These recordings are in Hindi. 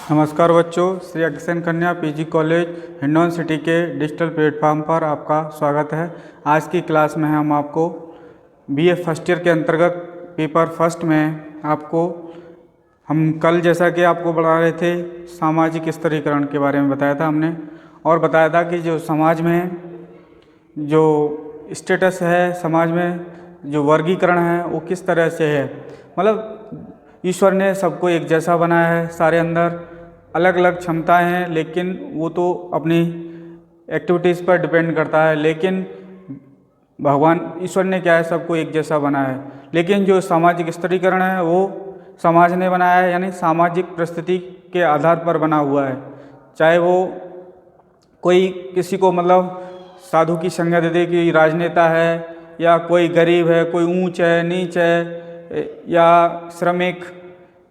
नमस्कार बच्चों, श्री अग्रसेन कन्या पीजी कॉलेज हिंडौन सिटी के डिजिटल प्लेटफॉर्म पर आपका स्वागत है। आज की क्लास में हम आपको बीए फर्स्ट ईयर के अंतर्गत पेपर फर्स्ट में हम कल जैसा कि आपको बढ़ा रहे थे सामाजिक स्तरीकरण के बारे में बताया था हमने, और बताया था कि जो समाज में जो स्टेटस है, समाज में जो वर्गीकरण है वो किस तरह से है। मतलब ईश्वर ने सबको एक जैसा बनाया है, सारे अंदर अलग अलग क्षमताएं हैं, लेकिन वो तो अपनी एक्टिविटीज़ पर डिपेंड करता है। लेकिन भगवान ईश्वर ने क्या है, सबको एक जैसा बनाया है। लेकिन जो सामाजिक स्तरीकरण है वो समाज ने बनाया है, यानी सामाजिक परिस्थिति के आधार पर बना हुआ है। चाहे वो कोई किसी को मतलब साधु की संज्ञा दे दे कि राजनेता है, या कोई गरीब है, कोई ऊंच है नीच है, या श्रमिक,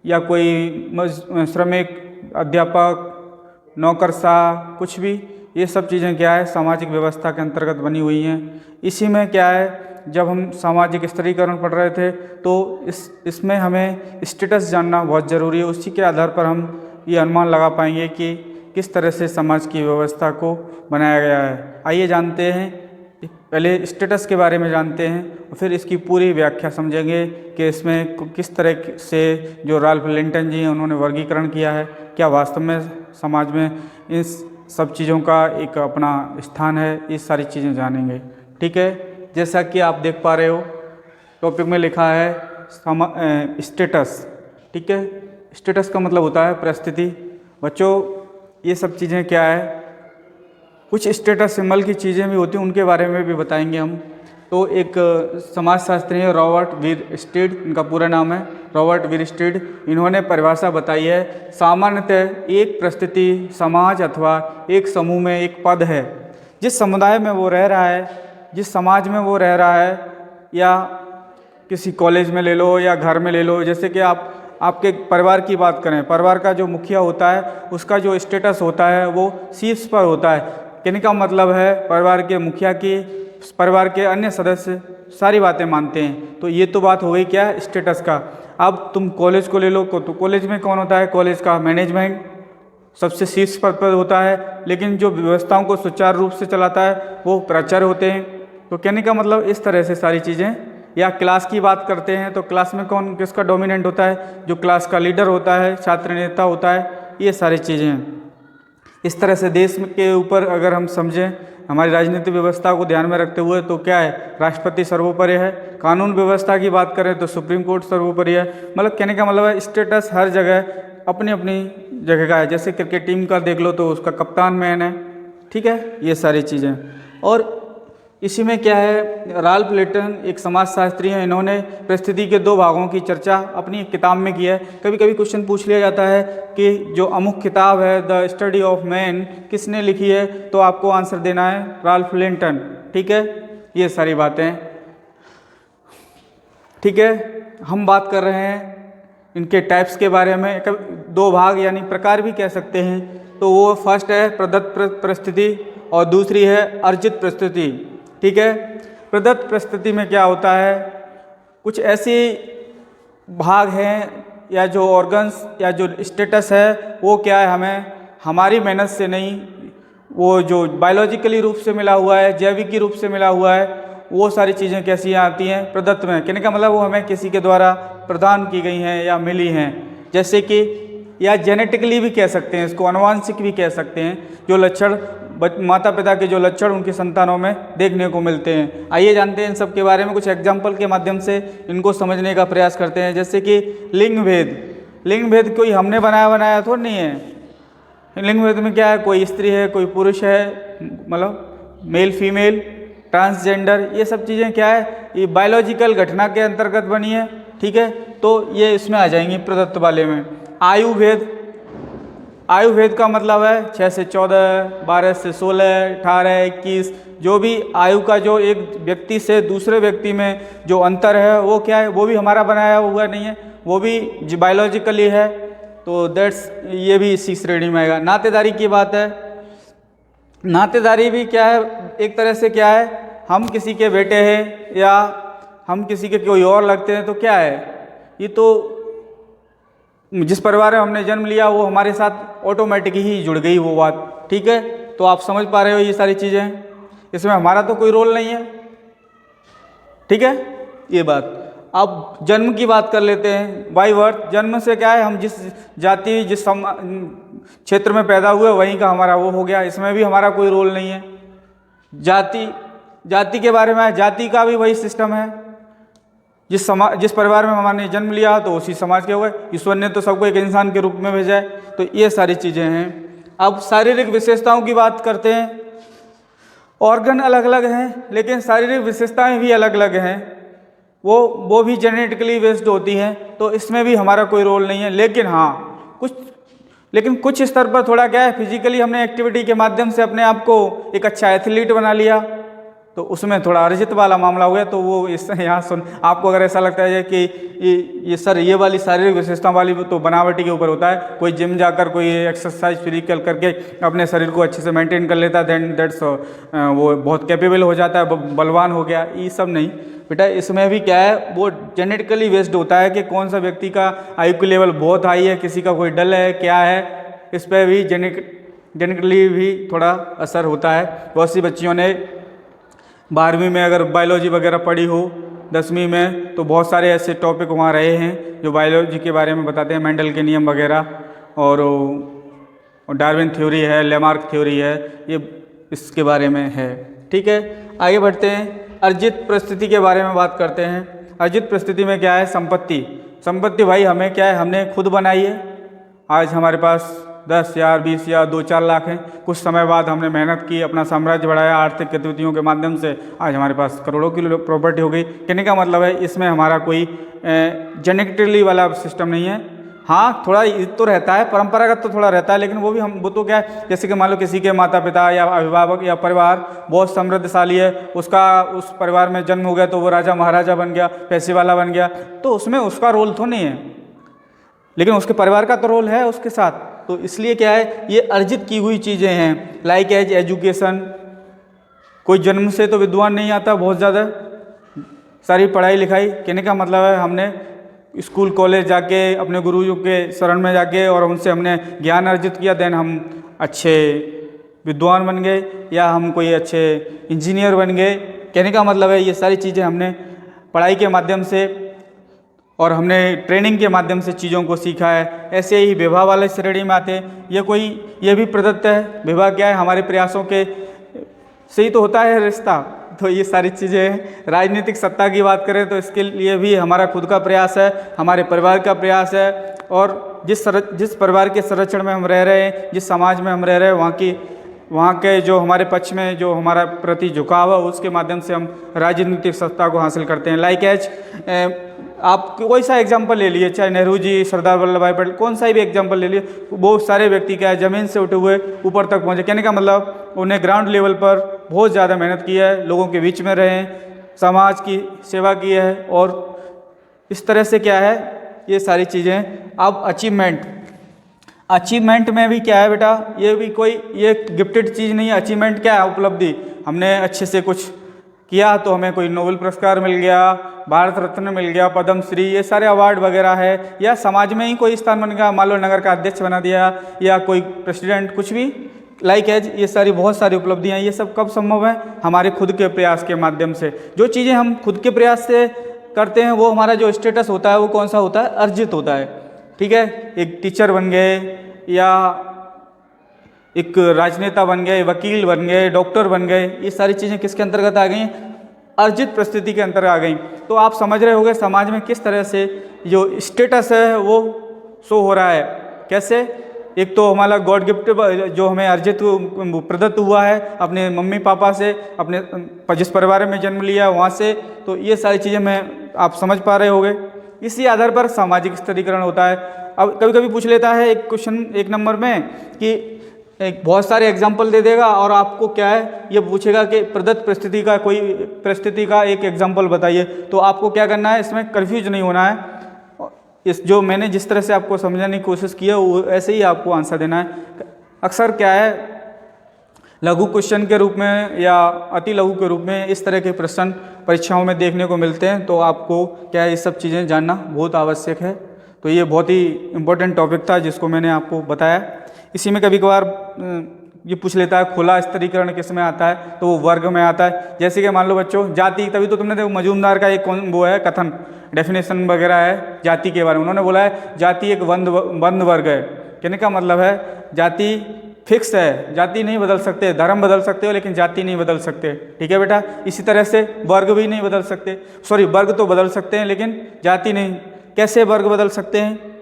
या कोई श्रमिक, अध्यापक, नौकरशाह, कुछ भी, ये सब चीज़ें क्या है सामाजिक व्यवस्था के अंतर्गत बनी हुई हैं। इसी में क्या है, जब हम सामाजिक स्तरीकरण पढ़ रहे थे तो इसमें हमें स्टेटस जानना बहुत ज़रूरी है। उसी के आधार पर हम ये अनुमान लगा पाएंगे कि किस तरह से समाज की व्यवस्था को बनाया गया है। आइए जानते हैं, पहले स्टेटस के बारे में जानते हैं और फिर इसकी पूरी व्याख्या समझेंगे कि इसमें किस तरह से जो राल्फ लिंटन जी हैं उन्होंने वर्गीकरण किया है, क्या वास्तव में समाज में इस सब चीज़ों का एक अपना स्थान है। ये सारी चीज़ें जानेंगे, ठीक है। जैसा कि आप देख पा रहे हो टॉपिक में लिखा है स्टेटस, ठीक है। स्टेटस का मतलब होता है परिस्थिति। बच्चों ये सब चीज़ें क्या है, कुछ स्टेटस सिंबल की चीज़ें भी होती हैं, उनके बारे में भी बताएंगे हम। तो एक समाजशास्त्री है रॉबर्ट विरस्टीड, इनका पूरा नाम है रॉबर्ट विरस्टीड। इन्होंने परिभाषा बताई है, सामान्यतः एक परिस्थिति, समाज अथवा एक समूह में एक पद है। जिस समुदाय में वो रह रहा है, जिस समाज में वो रह रहा है, या किसी कॉलेज में ले लो या घर में ले लो। जैसे कि आपके परिवार की बात करें, परिवार का जो मुखिया होता है उसका जो स्टेटस होता है वो शीर्ष पर होता है। कहने का मतलब है परिवार के मुखिया की परिवार के अन्य सदस्य सारी बातें मानते हैं। तो ये तो बात हो गई क्या, स्टेटस का। अब तुम कॉलेज को ले लो तो कॉलेज में कौन होता है, कॉलेज का मैनेजमेंट सबसे शीर्ष पद पर होता है, लेकिन जो व्यवस्थाओं को सुचारू रूप से चलाता है वो प्राचार्य होते हैं। तो कहने का मतलब इस तरह से सारी चीज़ें। या क्लास की बात करते हैं तो क्लास में कौन किसका डोमिनेंट होता है, जो क्लास का लीडर होता है, छात्र नेता होता है, ये सारी चीज़ें। इस तरह से देश के ऊपर अगर हम समझें हमारी राजनीतिक व्यवस्था को ध्यान में रखते हुए तो क्या है, राष्ट्रपति सर्वोपरि है। कानून व्यवस्था की बात करें तो सुप्रीम कोर्ट सर्वोपरि है। मतलब कहने का मतलब है स्टेटस हर जगह अपनी अपनी जगह का है। जैसे क्रिकेट टीम का देख लो तो उसका कप्तान मैन है, ठीक है, ये सारी चीज़ें। और इसी में क्या है, राल्फ लिंटन एक समाजशास्त्री हैं, इन्होंने परिस्थिति के दो भागों की चर्चा अपनी किताब में की है। कभी कभी क्वेश्चन पूछ लिया जाता है कि जो अमुक किताब है द स्टडी ऑफ मैन किसने लिखी है, तो आपको आंसर देना है राल्फ लिंटन, ठीक है। ये सारी बातें, ठीक है। हम बात कर रहे हैं इनके टाइप्स के बारे में, दो भाग यानी प्रकार भी कह सकते हैं। तो वो फर्स्ट है प्रदत्त परिस्थिति और दूसरी है अर्जित परिस्थिति, ठीक है। प्रदत्त परिस्थिति में क्या होता है, कुछ ऐसे भाग हैं या जो ऑर्गन्स या जो स्टेटस है वो क्या है, हमें हमारी मेहनत से नहीं, वो जो बायोलॉजिकली रूप से मिला हुआ है, जैविकी रूप से मिला हुआ है, वो सारी चीज़ें कैसी आती हैं प्रदत्त में। कहने का मतलब वो हमें किसी के द्वारा प्रदान की गई हैं या मिली हैं। जैसे कि या जेनेटिकली भी कह सकते हैं, इसको अनुवांशिक भी कह सकते हैं, जो लक्षण माता पिता के जो लक्षण उनकी संतानों में देखने को मिलते हैं। आइए जानते हैं इन सब के बारे में, कुछ एग्जाम्पल के माध्यम से इनको समझने का प्रयास करते हैं। जैसे कि लिंग भेद, लिंग भेद कोई हमने बनाया थोड़ा नहीं है। लिंग भेद में क्या है, कोई स्त्री है कोई पुरुष है, मतलब मेल फीमेल, ट्रांसजेंडर, ये सब चीज़ें क्या है, ये बायोलॉजिकल घटना के अंतर्गत बनी है, ठीक है। तो ये इसमें आ जाएंगी प्रदत्त वाले में। आयु भेद, आयु भेद का मतलब है 6 से 14, 12 से 16, 18, 21, जो भी आयु का जो एक व्यक्ति से दूसरे व्यक्ति में जो अंतर है वो क्या है, वो भी हमारा बनाया हुआ नहीं है, वो भी बायोलॉजिकली है। तो दैट्स ये भी इसी श्रेणी में आएगा। नातेदारी की बात है, नातेदारी भी क्या है, एक तरह से क्या है, हम किसी के बेटे हैं या हम किसी के कोई और लगते हैं, तो क्या है, ये तो जिस परिवार में हमने जन्म लिया वो हमारे साथ ऑटोमेटिक ही जुड़ गई वो बात। ठीक है, तो आप समझ पा रहे हो ये सारी चीज़ें हैं, इसमें हमारा तो कोई रोल नहीं है। ठीक है, ये बात। अब जन्म की बात कर लेते हैं। बाय बर्थ, जन्म से क्या है, हम जिस जाति जिस क्षेत्र में पैदा हुए वहीं का हमारा वो हो गया, इसमें भी हमारा कोई रोल नहीं है। जाति के बारे में, जाति का भी वही सिस्टम है, जिस परिवार में हमने जन्म लिया तो उसी समाज के हो गए। ईश्वर ने तो सबको एक इंसान के रूप में भेजा है, तो ये सारी चीज़ें हैं। अब शारीरिक विशेषताओं की बात करते हैं। ऑर्गन अलग अलग हैं, लेकिन शारीरिक विशेषताएं भी अलग अलग हैं, वो भी जेनेटिकली बेस्ड होती हैं, तो इसमें भी हमारा कोई रोल नहीं है। लेकिन हाँ, कुछ स्तर पर थोड़ा क्या है, फिजिकली हमने एक्टिविटी के माध्यम से अपने आप को एक अच्छा एथलीट बना लिया, तो उसमें थोड़ा अर्जित वाला मामला हो गया। तो वो इस यहाँ सुन, आपको अगर ऐसा लगता है कि ये सर ये वाली शारीरिक विशेषता वाली तो बनावटी के ऊपर होता है, कोई जिम जाकर कोई एक्सरसाइज फिजिकल करके अपने शरीर को अच्छे से मेंटेन कर लेता है, देन दैट्स वो बहुत कैपेबल हो जाता है, बलवान हो गया, ये सब नहीं बेटा। इसमें भी क्या है, वो जेनेटिकली बेस्ड होता है कि कौन सा व्यक्ति का IQ लेवल बहुत हाई है, किसी का कोई डल है, क्या है, इस पर भी जेनेटिकली भी थोड़ा असर होता है। बहुत सी बच्चियों ने 12वीं में अगर बायोलॉजी वगैरह पढ़ी हो, 10वीं में, तो बहुत सारे ऐसे टॉपिक वहाँ रहे हैं जो बायोलॉजी के बारे में बताते हैं, मेंडल के नियम वगैरह, और डार्विन थ्योरी है, लेमार्क थ्योरी है, ये इसके बारे में है। ठीक है, आगे बढ़ते हैं। अर्जित परिस्थिति के बारे में बात करते हैं। अर्जित परिस्थिति में क्या है, संपत्ति भाई हमें क्या है, हमने खुद बनाई है। आज हमारे पास 10 या 20 या 2-4 लाख हैं, कुछ समय बाद हमने मेहनत की, अपना साम्राज्य बढ़ाया, आर्थिक गतिविधियों के माध्यम से आज हमारे पास करोड़ों की प्रॉपर्टी हो गई। कहने का मतलब है इसमें हमारा कोई जेनेटिकली वाला सिस्टम नहीं है। हाँ, थोड़ा तो रहता है, परंपरागत तो थोड़ा रहता है, लेकिन वो तो क्या है, जैसे कि मान लो किसी के माता पिता या अभिभावक या परिवार बहुत समृद्धशाली है, उस परिवार में जन्म हो गया तो वो राजा महाराजा बन गया, पैसे वाला बन गया, तो उसमें उसका रोल तो नहीं है, लेकिन उसके परिवार का तो रोल है उसके साथ। तो इसलिए क्या है, ये अर्जित की हुई चीज़ें हैं। लाइक एज एजुकेशन, कोई जन्म से तो विद्वान नहीं आता, बहुत ज़्यादा सारी पढ़ाई लिखाई, कहने का मतलब है हमने स्कूल कॉलेज जाके अपने गुरुजों के शरण में जाके और उनसे हमने ज्ञान अर्जित किया, देन हम अच्छे विद्वान बन गए या हम कोई अच्छे इंजीनियर बन गए। कहने का मतलब है ये सारी चीज़ें हमने पढ़ाई के माध्यम से और हमने ट्रेनिंग के माध्यम से चीज़ों को सीखा है। ऐसे ही विवाह वाले श्रेणी में आते हैं, ये भी प्रदत्त है। विवाह क्या है, हमारे प्रयासों के से ही तो होता है रिश्ता, तो ये सारी चीज़ें। राजनीतिक सत्ता की बात करें तो इसके लिए भी हमारा खुद का प्रयास है, हमारे परिवार का प्रयास है, और जिस परिवार के संरक्षण में हम रह रहे हैं, जिस समाज में हम रह रहे हैं, वहाँ के जो हमारे पक्ष में जो हमारा प्रति झुकाव है, उसके माध्यम से हम राजनीतिक सत्ता को हासिल करते हैं। लाइक एज आप कोई सा एग्जाम्पल ले लिए, चाहे नेहरू जी, सरदार वल्लभ भाई पटेल, कौन सा भी एग्जाम्पल ले लिए, बहुत सारे व्यक्ति क्या है ज़मीन से उठे हुए ऊपर तक पहुँचे। कहने का मतलब उन्हें ग्राउंड लेवल पर बहुत ज़्यादा मेहनत की है, लोगों के बीच में रहे हैं, समाज की सेवा की है, और इस तरह से क्या है ये सारी चीज़ें। अब अचीवमेंट में भी क्या है बेटा, ये गिफ्टेड चीज़ नहीं है। अचीवमेंट क्या है, उपलब्धि। हमने अच्छे से कुछ किया तो हमें कोई नोबेल पुरस्कार मिल गया, भारत रत्न मिल गया, पद्म श्री, ये सारे अवार्ड वगैरह है, या समाज में ही कोई स्थान बन गया, मान लो नगर का अध्यक्ष बना दिया या कोई प्रेसिडेंट, कुछ भी। लाइक एज ये सारी बहुत सारी उपलब्धियाँ, ये सब कब संभव है, हमारे खुद के प्रयास के माध्यम से। जो चीज़ें हम खुद के प्रयास से करते हैं वो हमारा जो स्टेटस होता है वो कौन सा होता है, अर्जित होता है। ठीक है, एक टीचर बन गए या एक राजनेता बन गए, वकील बन गए, डॉक्टर बन गए, ये सारी चीज़ें किसके अंतर्गत आ गई, अर्जित परिस्थिति के अंतर्गत आ गई। तो आप समझ रहे होंगे समाज में किस तरह से जो स्टेटस है वो शो हो रहा है। कैसे, एक तो हमारा गॉड गिफ्ट जो हमें अर्जित प्रदत्त हुआ है अपने मम्मी पापा से, अपने जिस परिवार में जन्म लिया वहाँ से, तो ये सारी चीज़ें आप समझ पा रहे होंगे। इसी आधार पर सामाजिक स्तरीकरण होता है। अब कभी कभी पूछ लेता है एक क्वेश्चन 1 नंबर में कि एक बहुत सारे एग्जाम्पल दे देगा और आपको क्या है ये पूछेगा कि प्रदत्त परिस्थिति का एक एग्जाम्पल बताइए। तो आपको क्या करना है, इसमें कंफ्यूज नहीं होना है। जो मैंने जिस तरह से आपको समझाने की कोशिश की है वो ऐसे ही आपको आंसर देना है। अक्सर क्या है, लघु क्वेश्चन के रूप में या अति लघु के रूप में इस तरह के प्रश्न परीक्षाओं में देखने को मिलते हैं, तो आपको क्या है ये सब चीज़ें जानना बहुत आवश्यक है। तो ये बहुत ही इम्पोर्टेंट टॉपिक था जिसको मैंने आपको बताया। इसी में कभी कभार ये पूछ लेता है खुला स्तरीकरण किस में आता है, तो वो वर्ग में आता है। जैसे कि मान लो बच्चों जाति, तभी तो तुमने देखो मजूमदार का एक वो है कथन, डेफिनेशन वगैरह है जाति के बारे में। उन्होंने बोला है जाति एक बंद वर्ग है। कहने का मतलब है जाति फिक्स है, जाति नहीं बदल सकते। धर्म बदल सकते हो लेकिन जाति नहीं बदल सकते। ठीक है बेटा। इसी तरह से वर्ग भी नहीं बदल सकते, सॉरी वर्ग तो बदल सकते हैं लेकिन जाति नहीं। कैसे वर्ग बदल सकते हैं?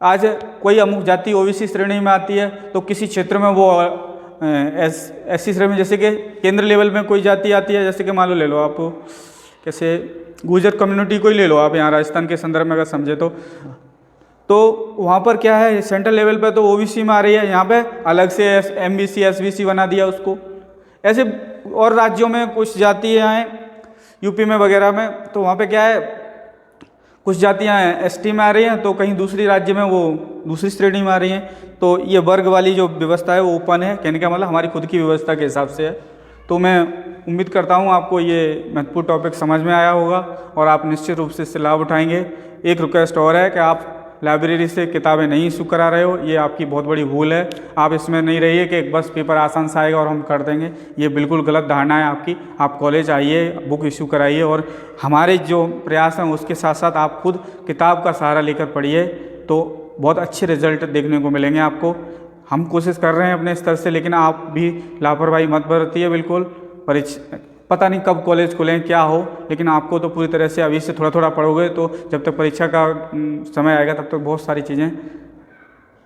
आज कोई अमुक जाति ओबीसी श्रेणी में आती है तो किसी क्षेत्र में वो ऐसी श्रेणी में, जैसे कि केंद्र लेवल में कोई जाति आती है, जैसे कि मान लो ले लो आप कैसे गुर्जर कम्युनिटी को ही ले लो आप, यहाँ राजस्थान के संदर्भ में अगर समझे तो वहाँ पर क्या है सेंट्रल लेवल पे तो ओबीसी में आ रही है, यहाँ पे अलग से एमबीसी एसबीसी बना दिया उसको। ऐसे और राज्यों में कुछ जातियाँ हैं, यूपी में वगैरह में, तो वहाँ पे क्या है कुछ जातियाँ एसटी में आ रही हैं तो कहीं दूसरी राज्य में वो दूसरी श्रेणी में आ रही हैं। तो ये वर्ग वाली जो व्यवस्था है वो ओपन है। कहने का मतलब हमारी खुद की व्यवस्था के हिसाब से है। तो मैं उम्मीद करता हूँ आपको ये महत्वपूर्ण टॉपिक समझ में आया होगा और आप निश्चित रूप से इससे लाभ उठाएंगे। एक रिक्वेस्ट और है कि आप लाइब्रेरी से किताबें नहीं इशू करा रहे हो, ये आपकी बहुत बड़ी भूल है। आप इसमें नहीं रहिए कि एक बस पेपर आसान से आएगा और हम कर देंगे, ये बिल्कुल गलत धारणा है आपकी। आप कॉलेज आइए, बुक इशू कराइए और हमारे जो प्रयास हैं उसके साथ साथ आप खुद किताब का सहारा लेकर पढ़िए तो बहुत अच्छे रिजल्ट देखने को मिलेंगे आपको। हम कोशिश कर रहे हैं अपने स्तर से, लेकिन आप भी लापरवाही मत बरतिए बिल्कुल। पता नहीं कब कॉलेज खुलें क्या हो, लेकिन आपको तो पूरी तरह से अभी से थोड़ा थोड़ा पढ़ोगे तो जब तक परीक्षा का समय आएगा तब तक बहुत सारी चीज़ें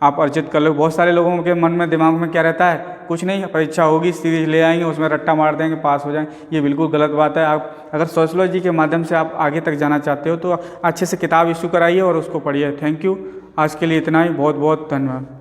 आप अर्जित कर लो। बहुत सारे लोगों के मन में दिमाग में क्या रहता है, कुछ नहीं परीक्षा होगी सीरीज ले आएंगे उसमें रट्टा मार देंगे पास हो जाएंगे। ये बिल्कुल गलत बात है। आप अगर सोशलॉजी के माध्यम से आप आगे तक जाना चाहते हो तो अच्छे से किताब इशू कराइए और उसको पढ़िए। Thank you. आज के लिए इतना ही, बहुत बहुत धन्यवाद।